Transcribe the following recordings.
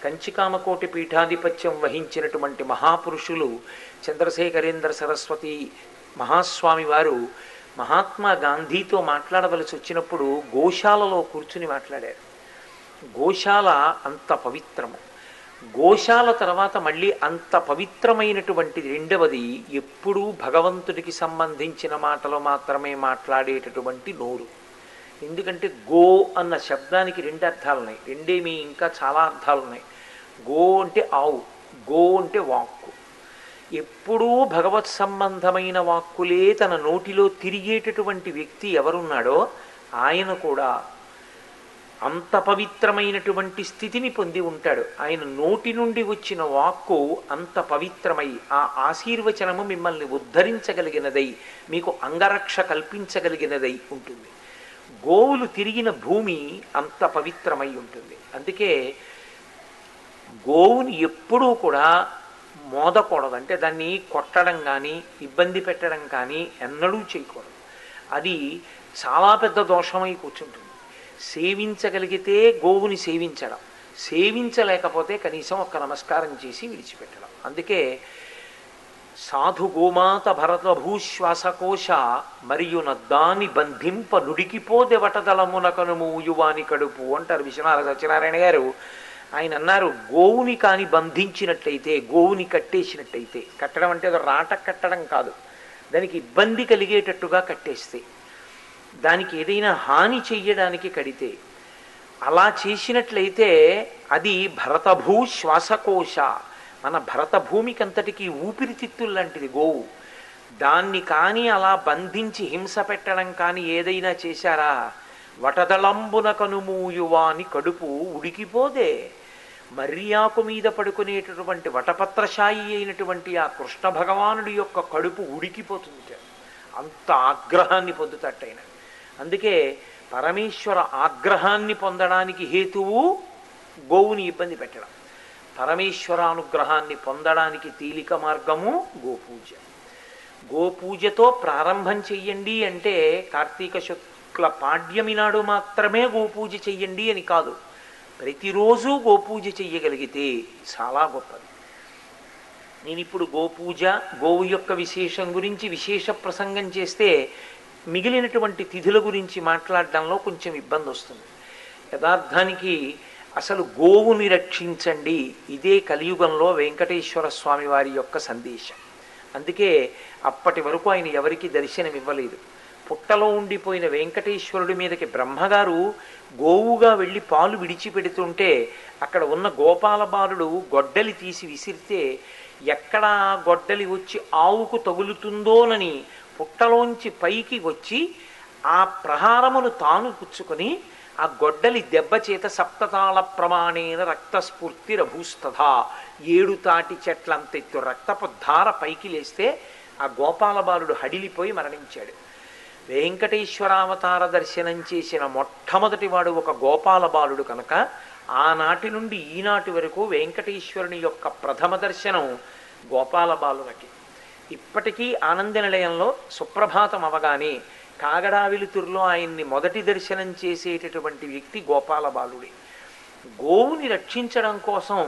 కంచికామకోటి పీఠాధిపత్యం వహించినటువంటి మహాపురుషులు చంద్రశేఖరేంద్ర సరస్వతి మహాస్వామి వారు మహాత్మా గాంధీతో మాట్లాడవలసి వచ్చినప్పుడు గోశాలలో కూర్చుని మాట్లాడారు. గోశాల అంత పవిత్రము. గోశాల తర్వాత మళ్ళీ అంత పవిత్రమైనటువంటి రెండవది ఎప్పుడూ భగవంతుడికి సంబంధించిన మాటలు మాత్రమే మాట్లాడేటటువంటి నోరు. ఎందుకంటే గో అన్న శబ్దానికి రెండు అర్థాలు ఉన్నాయి, రెండేమి ఇంకా చాలా అర్థాలు ఉన్నాయి. గో అంటే ఆవు, గో అంటే వాక్కు. ఎప్పుడూ భగవత్ సంబంధమైన వాక్కులే తన నోటిలో తిరిగేటటువంటి వ్యక్తి ఎవరున్నాడో ఆయన కూడా అంత పవిత్రమైనటువంటి స్థితిని పొంది ఉంటాడు. ఆయన నోటి నుండి వచ్చిన వాక్కు అంత పవిత్రమై ఆ ఆశీర్వచనము మిమ్మల్ని ఉద్ధరించగలిగినదై మీకు అంగరక్ష కల్పించగలిగినదై ఉంటుంది. గోవులు తిరిగిన భూమి అంత పవిత్రమై ఉంటుంది. అందుకే గోవుని ఎప్పుడూ కూడా మోదకూడదు, అంటే దాన్ని కొట్టడం కానీ ఇబ్బంది పెట్టడం కానీ ఎన్నడూ చేయకూడదు. అది చాలా పెద్ద దోషమై కూర్చుంటుంది. సేవించగలిగితే గోవుని సేవించడం, సేవించలేకపోతే కనీసం ఒక్క నమస్కారం చేసి విడిచిపెట్టడం. అందుకే సాధు గోమాత భరతభూశ్వాసకోశ మరియు నద్దాని బంధింప నుడికిపోదెవటదలమునకను మూయువాని కడుపు అంటారు విశ్వనాథ సత్యనారాయణ గారు. ఆయన అన్నారు, గోవుని కాని బంధించినట్లయితే, గోవుని కట్టేసినట్టయితే, కట్టడం అంటే అది రాట కట్టడం కాదు, దానికి ఇబ్బంది కలిగేటట్టుగా కట్టేస్తే, దానికి ఏదైనా హాని చెయ్యడానికి కడితే, అలా చేసినట్లయితే అది భరతభూ శ్వాసకోశ, మన భరత భూమికంతటికి ఊపిరితిత్తులు లాంటిది గోవు. దాన్ని కానీ అలా బంధించి హింస పెట్టడం కానీ ఏదైనా చేశారా, వటదళంబున కనుమూయువాని కడుపు ఉడికిపోదే. మర్యాకు మీద పడుకునేటటువంటి వటపత్రశాయి అయినటువంటి ఆ కృష్ణ భగవానుడి యొక్క కడుపు ఉడికిపోతుంది. అంత ఆగ్రహాన్ని పొందుతట్టయిన. అందుకే పరమేశ్వర ఆగ్రహాన్ని పొందడానికి హేతువు గోవుని ఇబ్బంది పెట్టడం. పరమేశ్వరానుగ్రహాన్ని పొందడానికి తేలిక మార్గము గోపూజ. గోపూజతో ప్రారంభం చెయ్యండి అంటే కార్తీక శుక్ల పాడ్యమి నాడు మాత్రమే గోపూజ చెయ్యండి అని కాదు, ప్రతిరోజు గోపూజ చెయ్యగలిగితే చాలా గొప్పది. నేను ఇప్పుడు గోపూజ, గోవు యొక్క విశేషం గురించి విశేష ప్రసంగం చేస్తే మిగిలినటువంటి తిథుల గురించి మాట్లాడడంలో కొంచెం ఇబ్బంది వస్తుంది. యథార్థానికి అసలు గోవుని రక్షించండి, ఇదే కలియుగంలో వెంకటేశ్వర స్వామి వారి యొక్క సందేశం. అందుకే అప్పటి వరకు ఆయన ఎవరికి దర్శనం ఇవ్వలేదు. పుట్టలో ఉండిపోయిన వెంకటేశ్వరుడి మీదకి బ్రహ్మగారు గోవుగా వెళ్ళి పాలు విడిచిపెడుతుంటే అక్కడ ఉన్న గోపాల బాలుడు గొడ్డలి తీసి విసిరితే ఎక్కడ ఆ గొడ్డలి వచ్చి ఆవుకు తగులుతుందోనని పుట్టలోంచి పైకి వచ్చి ఆ ప్రహారమును తాను పుచ్చుకొని ఆ గొడ్డలి దెబ్బ చేత సప్తతాళ ప్రమాణేన రక్తస్ఫూర్తి రభూస్తథా, 7 తాటి చెట్లంతెత్తు రక్తపు ధార పైకి లేస్తే ఆ గోపాల బాలుడు హడిలిపోయి మరణించాడు. వెంకటేశ్వరావతార దర్శనం చేసిన మొట్టమొదటి వాడు ఒక గోపాల బాలుడు కనుక ఆనాటి నుండి ఈనాటి వరకు వెంకటేశ్వరుని యొక్క ప్రథమ దర్శనం గోపాల బాలులకి. ఇప్పటికీ ఆనంద నిలయంలో సుప్రభాతం అవగానే కాగడా వెలుతురులో ఆయన్ని మొదటి దర్శనం చేసేటటువంటి వ్యక్తి గోపాల బాలుడే. గోవుని రక్షించడం కోసం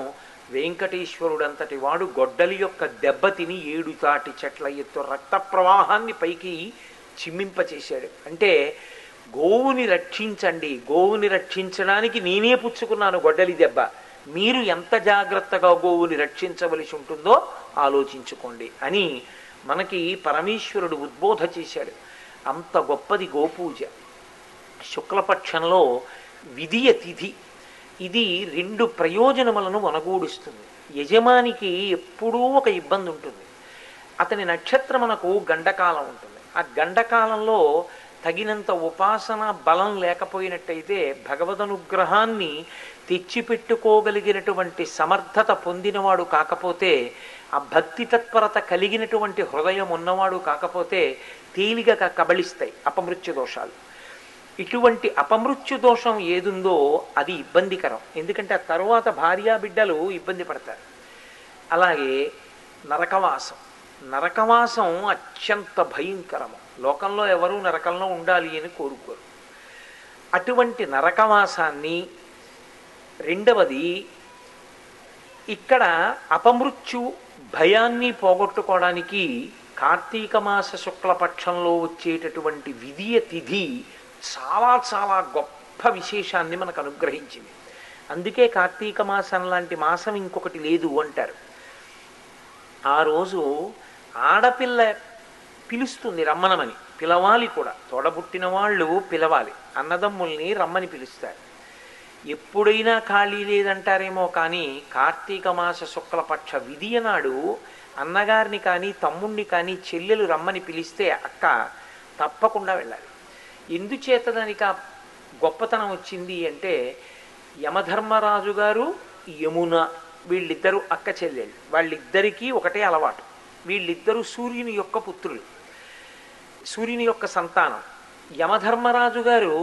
వెంకటేశ్వరుడంతటి వాడు గొడ్డలి యొక్క దెబ్బతిని 7 తాటి చెట్ల ఎత్తు రక్త ప్రవాహాన్ని పైకి చిమ్మింపచేశాడు. అంటే గోవుని రక్షించండి, గోవుని రక్షించడానికి నేనే పుచ్చుకున్నాను గొడ్డలి దెబ్బ, మీరు ఎంత జాగ్రత్తగా గోవుని రక్షించవలసి ఉంటుందో ఆలోచించుకోండి అని మనకి పరమేశ్వరుడు ఉద్బోధ చేశాడు. అంత గొప్పది గోపూజ. శుక్లపక్షంలో విధియ తిథి, ఇది 2 ప్రయోజనములను వనగూడుస్తుంది. యజమానికి ఎప్పుడూ ఒక ఇబ్బంది ఉంటుంది. అతని నక్షత్రమునకు గండకాలం ఉంటుంది. ఆ గండకాలంలో తగినంత ఉపాసన బలం లేకపోయినట్టయితే భగవదనుగ్రహాన్ని తెచ్చిపెట్టుకోగలిగినటువంటి సమర్థత పొందినవాడు కాకపోతే, ఆ భక్తి తత్పరత కలిగినటువంటి హృదయం ఉన్నవాడు కాకపోతే తేలికగా కబళిస్తాయి అపమృత్యు దోషాలు. ఇటువంటి అపమృత్యు దోషం ఏదుందో అది ఇబ్బందికరం. ఎందుకంటే ఆ తరువాత భార్యాబిడ్డలు ఇబ్బంది పడతారు. అలాగే నరకవాసం, నరకవాసం అత్యంత భయంకరము. లోకంలో ఎవరూ నరకంలో ఉండాలి అని కోరుకోరు. అటువంటి నరకవాసాన్ని, రెండవది ఇక్కడ అపమృత్యు భయాన్ని పోగొట్టుకోవడానికి కార్తీక మాస శుక్లపక్షంలో వచ్చేటటువంటి విధియ తిథి చాలా చాలా గొప్ప విశేషాన్ని మనకు అనుగ్రహించింది. అందుకే కార్తీక మాసం లాంటి మాసం ఇంకొకటి లేదు అంటారు. ఆ రోజు ఆడపిల్ల పిలుస్తుంది రమ్మనమని, పిలవాలి కూడా. తోడబుట్టిన వాళ్ళు పిలవాలి, అన్నదమ్ముల్ని రమ్మని పిలుస్తారు. ఎప్పుడైనా ఖాళీ లేదంటారేమో కానీ కార్తీక మాస శుక్లపక్ష విధియ నాడు అన్నగారిని కానీ తమ్ముణ్ణి కానీ చెల్లెలు రమ్మని పిలిస్తే అక్క తప్పకుండా వెళ్ళాలి. ఎందుచేత దానికి ఆ గొప్పతనం వచ్చింది అంటే, యమధర్మరాజు గారు యమున వీళ్ళిద్దరూ అక్క చెల్లెళ్ళు, వాళ్ళిద్దరికీ ఒకటే అలవాటు. వీళ్ళిద్దరూ సూర్యుని యొక్క పుత్రులు, సూర్యుని యొక్క సంతానం. యమధర్మరాజు గారు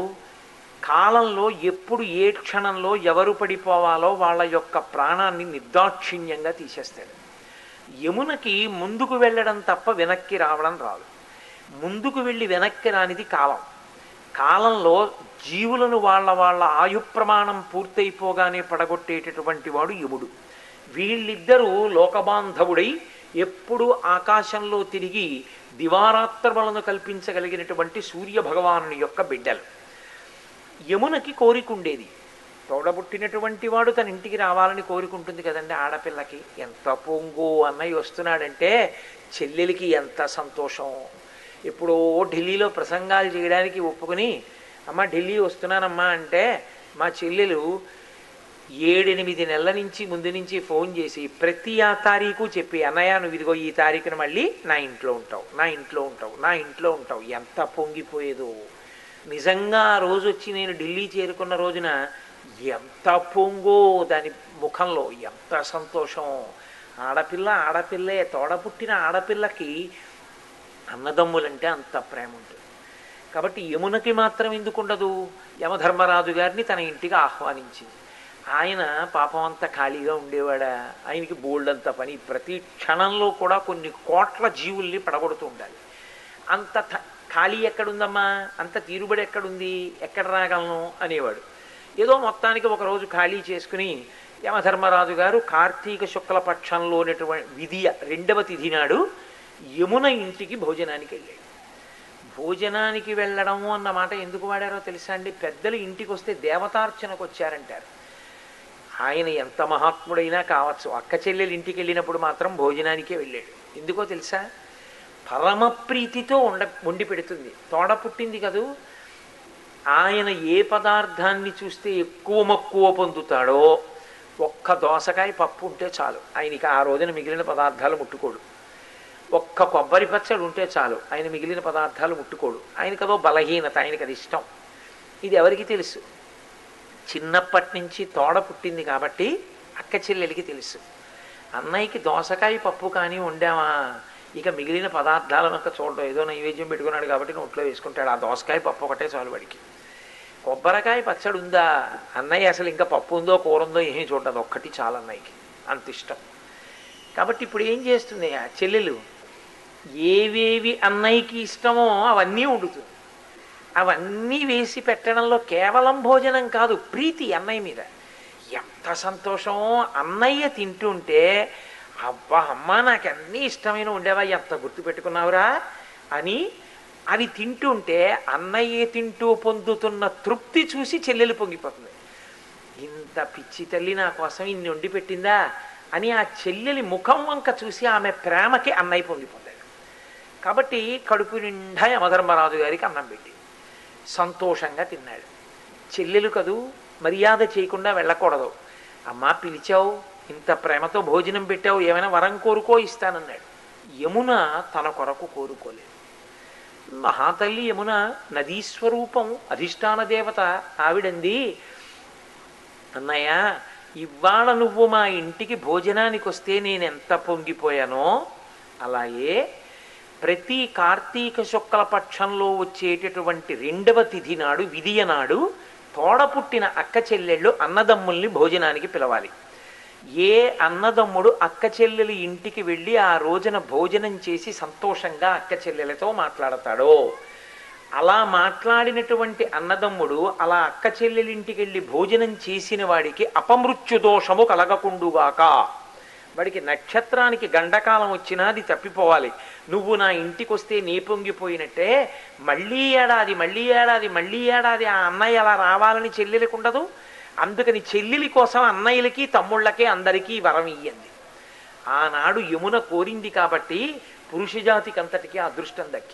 కాలంలో ఎప్పుడు ఏ క్షణంలో ఎవరు పడిపోవాలో వాళ్ళ యొక్క ప్రాణాన్ని నిర్దాక్షిణ్యంగా తీసేస్తాడు. యమునకి ముందుకు వెళ్ళడం తప్ప వెనక్కి రావడం రాదు. ముందుకు వెళ్ళి వెనక్కి రానిది కాలం. కాలంలో జీవులను వాళ్ళ ఆయు ప్రమాణం పూర్తయిపోగానే పడగొట్టేటటువంటి వాడు యముడు. వీళ్ళిద్దరూ లోకబాంధవుడై ఎప్పుడూ ఆకాశంలో తిరిగి దివారాత్రములను కల్పించగలిగినటువంటి సూర్య భగవానుని యొక్క బిడ్డలు. యమునకి కోరికుండేది, తోడబుట్టినటువంటి వాడు తన ఇంటికి రావాలని కోరుకుంటుంది కదండి ఆడపిల్లకి. ఎంత పొంగు అన్నయ్య వస్తున్నాడంటే చెల్లెలికి ఎంత సంతోషం. ఎప్పుడో ఢిల్లీలో ప్రసంగాలు చేయడానికి ఒప్పుకుని, అమ్మ ఢిల్లీ వస్తున్నానమ్మా అంటే మా చెల్లెలు 7-8 నెలల నుంచి ముందు నుంచి ఫోన్ చేసి ప్రతి ఆ తారీఖు చెప్పి, అన్నయ్య నువ్వు ఇదిగో ఈ తారీఖున మళ్ళీ నా ఇంట్లో ఉంటావు, నా ఇంట్లో ఉంటావు, నా ఇంట్లో ఉంటావు. ఎంత పొంగిపోయేదో నిజంగా. ఆ రోజు వచ్చి నేను ఢిల్లీ చేరుకున్న రోజున ఎంత పొంగో దాని ముఖంలో, ఎంత సంతోషం. ఆడపిల్లే, తోడపుట్టిన ఆడపిల్లకి అన్నదమ్ములంటే అంత ప్రేమ ఉంటుంది. కాబట్టి యమునకి మాత్రం ఎందుకు ఉండదు? యమధర్మరాజు గారిని తన ఇంటికి ఆహ్వానించింది. ఆయన పాపం అంతా ఖాళీగా ఉండేవాడా? ఆయనకి బోల్డంత పని, ప్రతి క్షణంలో కూడా కొన్ని కోట్ల జీవుల్ని పడగొడుతూ ఉండాలి. అంత ఖాళీ ఎక్కడుందమ్మా, అంత తీరుబడి ఎక్కడుంది, ఎక్కడ రాగలను అనేవాడు. ఏదో మొత్తానికి ఒకరోజు ఖాళీ చేసుకుని యమధర్మరాజు గారు కార్తీక శుక్లపక్షంలోనటువంటి విధియ 2వ తిథి నాడు యమున ఇంటికి భోజనానికి వెళ్ళాడు. భోజనానికి వెళ్ళడము అన్న మాట ఎందుకు వాడారో తెలుసా అండి? పెద్దలు ఇంటికి వస్తే దేవతార్చనకు వచ్చారంటారు. ఆయన ఎంత మహాత్ముడైనా కావచ్చు, అక్క చెల్లెలు ఇంటికి వెళ్ళినప్పుడు మాత్రం భోజనానికే వెళ్ళాడు. ఎందుకో తెలుసా? పరమ ప్రీతితో వండి పెడుతుంది. తోడ పుట్టింది కదూ, ఆయన ఏ పదార్థాన్ని చూస్తే ఎక్కువ మక్కువ పొందుతాడో, ఒక్క దోసకాయ పప్పు ఉంటే చాలు, ఆయనకి ఆ రోజున మిగిలిన పదార్థాలు ముట్టుకోడు. ఒక్క కొబ్బరి పచ్చడి ఉంటే చాలు, ఆయన మిగిలిన పదార్థాలు ముట్టుకోడు. ఆయనకి అదో బలహీనత, ఆయనకి అది ఇష్టం. ఇది ఎవరికి తెలుసు? చిన్నప్పటి నుంచి తోడ పుట్టింది కాబట్టి అక్క చెల్లెలికి తెలుసు. అన్నయ్యకి దోసకాయ పప్పు కానీ వండామా, ఇక మిగిలిన పదార్థాల వెనక చూడడం, ఏదో నైవేద్యం పెట్టుకున్నాడు కాబట్టి నోట్లో వేసుకుంటాడు. ఆ దోసకాయ పప్పు ఒకటే చాలు వాడికి. కొబ్బరికాయ పచ్చడి ఉందా, అన్నయ్య అసలు ఇంకా పప్పు ఉందో కూర ఉందో ఏమీ చూడదు, ఒక్కటి చాలు అన్నయ్యకి, అంత ఇష్టం. కాబట్టి ఇప్పుడు ఏం చేస్తుంది ఆ చెల్లెలు? ఏవేవి అన్నయ్యకి ఇష్టమో అవన్నీ వండుతుంది. అవన్నీ వేసి పెట్టడంలో కేవలం భోజనం కాదు, ప్రీతి అన్నయ్య మీద. ఎంత సంతోషమో! అన్నయ్య తింటుంటే అబ్బా అమ్మ నాకు అన్నీ ఇష్టమైన ఉండేవా, ఎంత గుర్తుపెట్టుకున్నావురా అని అవి తింటుంటే అన్నయ్య తింటూ పొందుతున్న తృప్తి చూసి చెల్లెలు పొంగిపోతుంది. ఇంత పిచ్చి తల్లి నా కోసం ఇన్ని వండి పెట్టిందా అని ఆ చెల్లెలి ముఖం వంక చూసి ఆమె ప్రేమకి అన్నయ్య పొంగిపోతాడు. కాబట్టి కడుపు నిండా యమధర్మరాజు గారికి అన్నం పెట్టి సంతోషంగా తిన్నాడు. చెల్లెలు కదూ, మర్యాద చేయకుండా వెళ్ళకూడదు. అమ్మా పిలిచావు, ఇంత ప్రేమతో భోజనం పెట్టావు, ఏమైనా వరం కోరుకో ఇస్తానన్నాడు. యమున తన కొరకు కోరుకోలేదు. మహాతల్లి యమున నదీస్వరూపం, అధిష్టాన దేవత. ఆవిడంది, అన్నయ్య ఇవాళ నువ్వు మా ఇంటికి భోజనానికి వస్తే నేనెంత పొంగిపోయానో, అలాగే ప్రతి కార్తీక శుక్ల పక్షంలో వచ్చేటటువంటి 2వ తిథి నాడు, విధియ నాడు తోడ పుట్టిన అక్క చెల్లెళ్ళు అన్నదమ్ముల్ని భోజనానికి పిలవాలి. ఏ అన్నదమ్ముడు అక్క చెల్లెలు ఇంటికి వెళ్ళి ఆ రోజున భోజనం చేసి సంతోషంగా అక్క చెల్లెలతో మాట్లాడతాడో, అలా మాట్లాడినటువంటి అన్నదమ్ముడు అలా అక్క చెల్లెలింటికి వెళ్ళి భోజనం చేసిన వాడికి అపమృత్యు దోషము కలగకుండుగాక వాడికి నక్షత్రానికి గండకాలం వచ్చినా అది తప్పిపోవాలి. నువ్వు నా ఇంటికి వస్తే నీ పొంగిపోయినట్టే మళ్ళీ ఏడాది మళ్ళీ ఏడాది మళ్ళీ ఏడాది ఆ అన్నయ్య అలా రావాలని చెల్లెలకు ఉండదు. అందుకని చెల్లెలి కోసం అన్నయ్యలకి తమ్ముళ్ళకి అందరికీ వరం ఇయ్యంది. ఆనాడు యమున కోరింది కాబట్టి పురుష జాతికి అంతటికీ అదృష్టం దక్కింది.